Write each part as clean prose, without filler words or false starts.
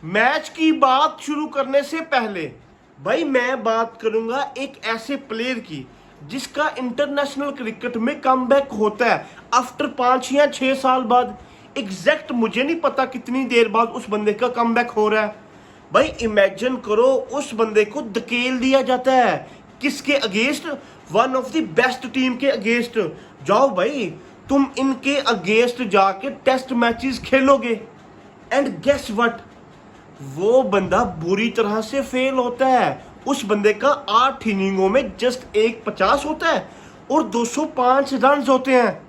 Match की बात शुरू करने से पहले भाई मैं बात करूंगा एक ऐसे प्लेयर की जिसका इंटरनेशनल क्रिकेट में कमबैक होता है आफ्टर 5 या 6 साल बाद। एग्जैक्ट मुझे नहीं पता कितनी देर बाद उस बंदे का कमबैक हो रहा है। भाई इमेजिन करो, उस बंदे को धकेल दिया जाता है किसके against? One of the best team के अगेंस्ट। जाओ भाई, तुम इनके अगेंस्ट जाके टेस्ट मैचेस खेलोगे एंड गेस व्हाट, वो बंदा बुरी तरह से फेल होता है। उस बंदे का 8 इनिंगों में जस्ट 150 होता है और 205 रन होते हैं।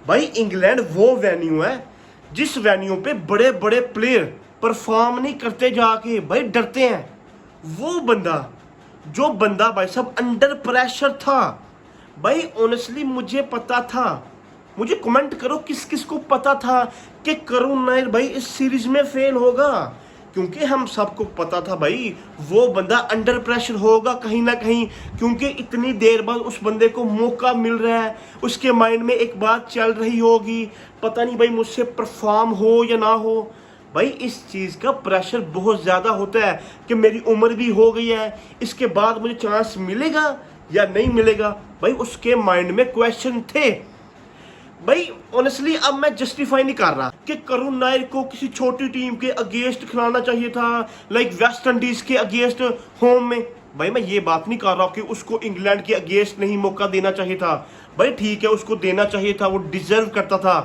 भाई इंग्लैंड वो वेन्यू है जिस वेन्यू पे बड़े बड़े प्लेयर परफॉर्म नहीं करते, जाके भाई डरते हैं। वो बंदा, जो बंदा भाई सब अंडर प्रेशर था, भाई ऑनेस्टली मुझे पता था, मुझे कमेंट करो किस किस को पता था कि करुण नायर भाई इस सीरीज में फेल होगा। क्योंकि हम सबको पता था भाई वो बंदा अंडर प्रेशर होगा कहीं ना कहीं, क्योंकि इतनी देर बाद उस बंदे को मौका मिल रहा है। उसके माइंड में एक बात चल रही होगी, पता नहीं भाई मुझसे परफॉर्म हो या ना हो। भाई इस चीज़ का प्रेशर बहुत ज़्यादा होता है कि मेरी उम्र भी हो गई है, इसके बाद मुझे चांस मिलेगा या नहीं मिलेगा। भाई उसके माइंड में क्वेश्चन थे। भाई ऑनेस्टली अब मैं जस्टिफाई नहीं कर रहा कि करुण नायर को किसी छोटी टीम के अगेंस्ट खिलाना चाहिए था, लाइक वेस्ट इंडीज के अगेंस्ट होम में। भाई मैं ये बात नहीं कर रहा कि उसको इंग्लैंड के अगेंस्ट नहीं मौका देना चाहिए था। भाई ठीक है, उसको देना चाहिए था, वो डिजर्व करता था,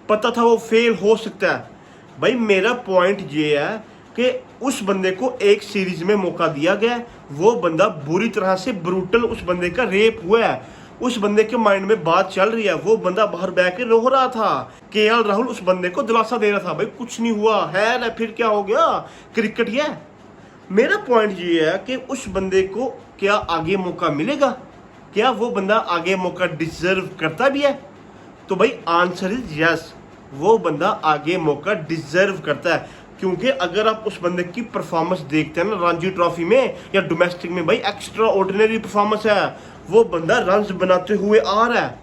पता था वो फेल हो सकता है। भाई मेरा पॉइंट ये है कि उस बंदे को एक सीरीज में मौका दिया गया, वो बंदा बुरी तरह से ब्रूटल, उस बंदे का रेप हुआ है। उस बंदे के माइंड में बात चल रही है, वो बंदा बाहर बैठ के रो रहा था। केएल राहुल उस बंदे को दिलासा दे रहा था, भाई कुछ नहीं हुआ है ना, फिर क्या हो गया, क्रिकेट ये है। मेरा पॉइंट ये है कि उस बंदे को क्या आगे मौका मिलेगा? क्या वो बंदा आगे मौका डिजर्व करता भी है? तो भाई आंसर इज यस, वो बंदा आगे मौका डिजर्व करता है। क्योंकि अगर आप उस बंदे की परफॉर्मेंस देखते हैं ना रणजी ट्रॉफी में या डोमेस्टिक में, भाई एक्स्ट्रा ऑर्डिनरी परफॉर्मेंस है। वो बंदा रन्स बनाते हुए आ रहा है।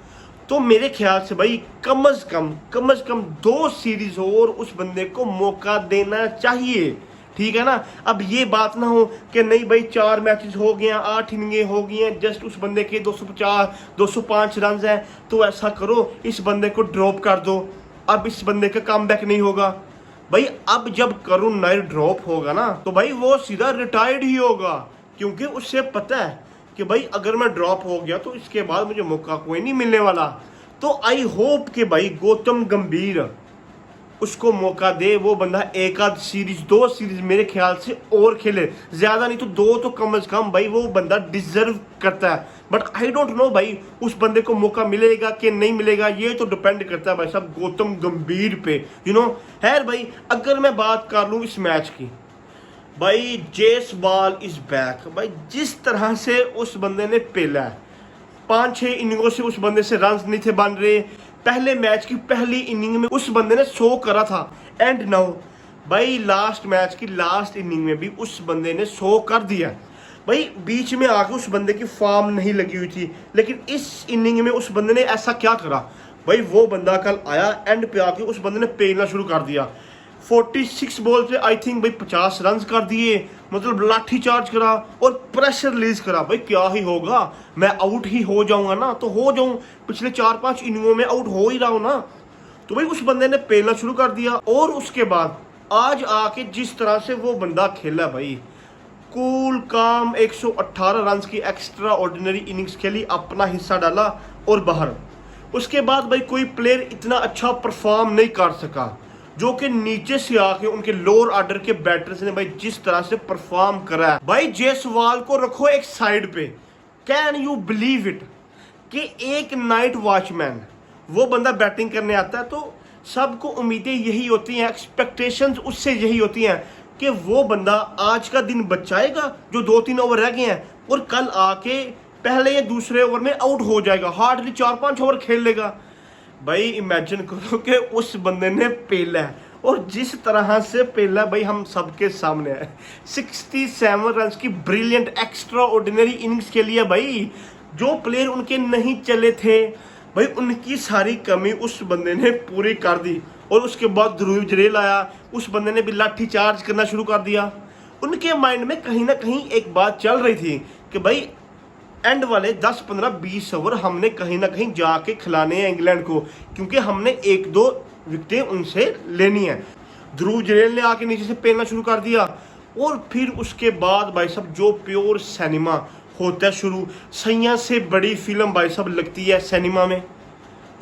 तो मेरे ख्याल से भाई कम से कम 2 सीरीज और उस बंदे को मौका देना चाहिए। ठीक है ना? अब ये बात ना हो कि नहीं भाई 4 मैचेस हो गए हैं, 8 इनिंगें हो गई हैं, जस्ट उस बंदे के 250 205 रन हैं, तो ऐसा करो इस बंदे को ड्रॉप कर दो, अब इस बंदे का कमबैक नहीं होगा। भाई अब जब करुण नायर ड्रॉप होगा ना, तो भाई वो सीधा रिटायर्ड ही होगा। क्योंकि उससे पता है कि भाई अगर मैं ड्रॉप हो गया तो इसके बाद मुझे मौका कोई नहीं मिलने वाला। तो आई होप कि भाई गौतम गंभीर उसको मौका दे, वो बंदा एक आध सीरीज 2 सीरीज मेरे ख्याल से और खेले, ज्यादा नहीं तो 2 तो कम से कम भाई वो बंदा डिजर्व करता है। बट आई डोंट नो भाई उस बंदे को मौका मिलेगा कि नहीं मिलेगा, ये तो डिपेंड करता है भाई साहब गौतम गंभीर पे, यू नो। खैर भाई अगर मैं बात कर लूँ इस मैच की, भाई जेसवाल इज बैक। भाई जिस तरह से उस बंदे ने पेला है, 5-6 इनिंगों से उस बंदे से रन नहीं थे बन रहे। पहले मैच की पहली इनिंग में उस बंदे ने 100 करा था, एंड नाउ भाई लास्ट मैच की लास्ट इनिंग में भी उस बंदे ने 100 कर दिया। भाई बीच में आके उस बंदे की फॉर्म नहीं लगी हुई थी, लेकिन इस इनिंग में उस बंदे ने ऐसा क्या करा? भाई वो बंदा कल आया, एंड पे आके उस बंदे ने पेलना शुरू कर दिया। 46 बॉल पे आई थिंक भाई 50 रन कर दिए, मतलब लाठी चार्ज करा और प्रेशर रिलीज करा। भाई क्या ही होगा, मैं आउट ही हो जाऊंगा ना, तो हो जाऊं, पिछले 4-5 इनिंगों में आउट हो ही रहा हूं ना। तो भाई उस बंदे ने पेलना शुरू कर दिया, और उसके बाद आज आके जिस तरह से वो बंदा खेला भाई, कूल काम 118 रन की एक्स्ट्रा ऑर्डिनरी इनिंग्स खेली, अपना हिस्सा डाला और बाहर। उसके बाद भाई कोई प्लेयर इतना अच्छा परफॉर्म नहीं कर सका, जो कि नीचे से आके उनके लोअर ऑर्डर के बैटर्स ने भाई जिस तरह से परफॉर्म करा है। भाई जेसवाल को रखो एक साइड पे, कैन यू बिलीव इट कि एक नाइट वॉचमैन, वो बंदा बैटिंग करने आता है, तो सबको उम्मीदें यही होती हैं, एक्सपेक्टेशंस उससे यही होती हैं कि वो बंदा आज का दिन बचाएगा जो 2-3 ओवर रह गए हैं, और कल आके पहले या दूसरे ओवर में आउट हो जाएगा, हार्डली 4-5 ओवर खेल लेगा। भाई इमेजिन करो कि उस बंदे ने पेला है, और जिस तरह से पेला भाई हम सबके सामने है। 67 रन की ब्रिलियंट एक्स्ट्रा ऑर्डिनरी इनिंग्स खेली है भाई। जो प्लेयर उनके नहीं चले थे भाई, उनकी सारी कमी उस बंदे ने पूरी कर दी। और उसके बाद ध्रुव जरेल आया, उस बंदे ने भी लाठी चार्ज करना शुरू कर दिया। उनके माइंड में कहीं ना कहीं एक बात चल रही थी कि भाई एंड वाले 10, 15, 20 ओवर हमने कहीं ना कहीं जाके खिलाने हैं इंग्लैंड को, क्योंकि हमने 1-2 विकेटें उनसे लेनी है। ध्रुव जरेल ने आके नीचे से पेलना शुरू कर दिया और फिर उसके बाद भाई साहब जो प्योर सिनेमा होता है शुरू। सैया से बड़ी फिल्म भाई साहब लगती है सिनेमा में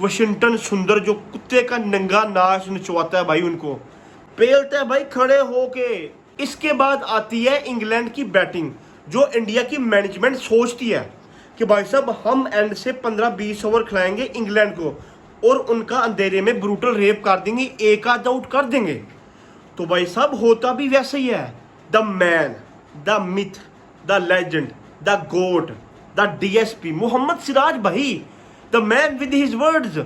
वाशिंगटन सुंदर, जो कुत्ते का नंगा नाच नचवाता है भाई, उनको पेलता है भाई खड़े होके। इसके बाद आती है इंग्लैंड की बैटिंग, जो इंडिया की मैनेजमेंट सोचती है कि भाई साहब हम एंड से 15-20 ओवर खिलाएंगे इंग्लैंड को और उनका अंधेरे में ब्रूटल रेप कर देंगे, एक आध आउट कर देंगे। तो भाई साहब होता भी वैसे ही है। The man, the myth, the legend, the GOAT, the DSP Mohammed Siraj भाई, the man with his words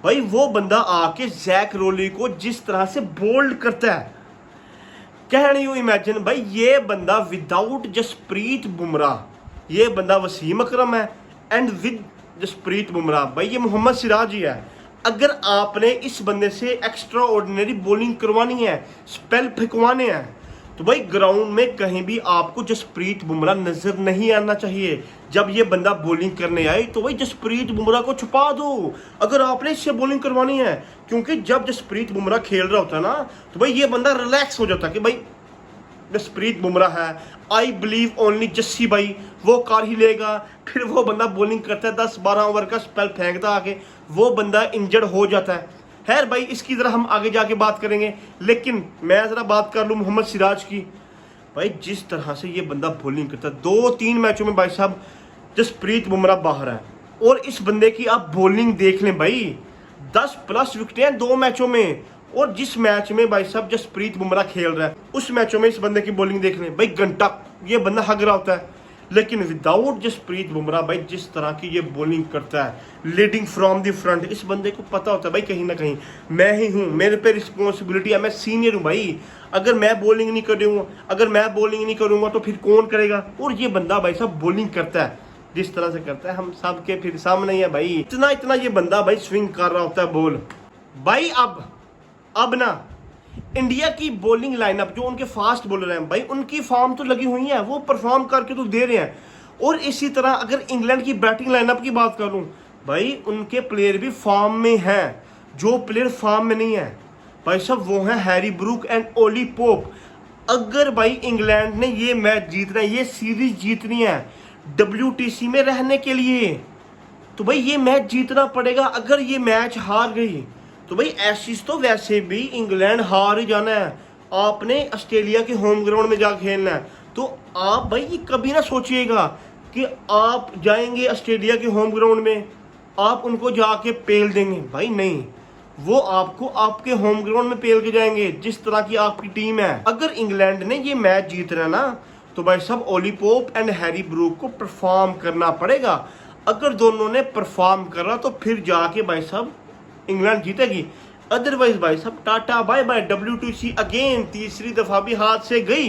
भाई, वो बंदा आके जैक रोली को जिस तरह से बोल्ड करता है, कैन यू इमेजिन भाई। ये बंदा विदाउट जसप्रीत बुमराह, ये बंदा वसीम अकरम है एंड विद जसप्रीत बुमराह भाई, ये मोहम्मद सिराज ही है। अगर आपने इस बंदे से एक्स्ट्रा ऑर्डिनरी बॉलिंग करवानी है, स्पेल फेंकवाने हैं, तो भाई ग्राउंड में कहीं भी आपको जसप्रीत बुमराह नजर नहीं आना चाहिए। जब ये बंदा बॉलिंग करने आए तो भाई जसप्रीत बुमराह को छुपा दो अगर आपने इससे बॉलिंग करवानी है, क्योंकि जब जसप्रीत बुमराह खेल रहा होता है ना, तो भाई ये बंदा रिलैक्स हो जाता है कि भाई जसप्रीत बुमराह है, आई बिलीव ओनली जस्सी भाई, वो कर ही लेगा। फिर वो बंदा बॉलिंग करता है, 10-12 ओवर का स्पेल फेंकता आके, वो बंदा इंजर्ड हो जाता है। खैर भाई इसकी ज़रा हम आगे जाके बात करेंगे, लेकिन मैं ज़रा बात कर लूँ मोहम्मद सिराज की। भाई जिस तरह से ये बंदा बॉलिंग करता है, 2-3 मैचों में भाई साहब जसप्रीत बुमराह बाहर है और इस बंदे की आप बॉलिंग देख लें भाई, 10+ विकेटें हैं 2 मैचों में। और जिस मैच में भाई साहब जसप्रीत बुमराह खेल रहा है, उस मैचों में इस बंदे की बॉलिंग देख लें भाई, घंटा ये बंदा हग रहा होता है। लेकिन विदाउट जसप्रीत बुमराह भाई जिस तरह की ये बॉलिंग करता है, लीडिंग फ्रॉम द फ्रंट, इस बंदे को पता होता है भाई कहीं ना कहीं मैं ही हूँ, मेरे पे रिस्पॉन्सिबिलिटी है, मैं सीनियर हूँ भाई। अगर मैं बॉलिंग नहीं करूँगा तो फिर कौन करेगा। और ये बंदा भाई साहब बॉलिंग करता है जिस तरह से करता है, हम सब के फिर सामने ही है भाई। इतना ये बंदा भाई स्विंग कर रहा होता है बॉल भाई। अब ना इंडिया की बॉलिंग लाइनअप, जो उनके फास्ट बॉलर हैं भाई, उनकी फॉर्म तो लगी हुई है, वो परफॉर्म करके तो दे रहे हैं। और इसी तरह अगर इंग्लैंड की बैटिंग लाइनअप की बात करूं भाई, उनके प्लेयर भी फॉर्म में हैं। जो प्लेयर फॉर्म में नहीं है भाई साहब, वो हैं Harry Brook and Ollie Pope. अगर भाई इंग्लैंड ने ये मैच जीतना है, ये सीरीज जीतनी है WTC में रहने के लिए, तो भाई ये मैच जीतना पड़ेगा। अगर ये मैच हार गई तो भाई एशिज तो वैसे भी इंग्लैंड हार ही जाना है, आपने ऑस्ट्रेलिया के होम ग्राउंड में जा खेलना है। तो आप भाई ये कभी ना सोचिएगा कि आप जाएंगे ऑस्ट्रेलिया के होम ग्राउंड में, आप उनको जाके पेल देंगे, भाई नहीं, वो आपको आपके होम ग्राउंड में पेल के जाएंगे जिस तरह की आपकी टीम है। अगर इंग्लैंड ने ये मैच जीतना ना, तो भाई साहब Ollie Pope and Harry Brook को परफॉर्म करना पड़ेगा। अगर दोनों ने परफॉर्म करा तो फिर जाके भाई साहब इंग्लैंड जीतेगी। अदरवाइज भाई साहब tata bye bye, WTC again तीसरी दफा भी हाथ से गई।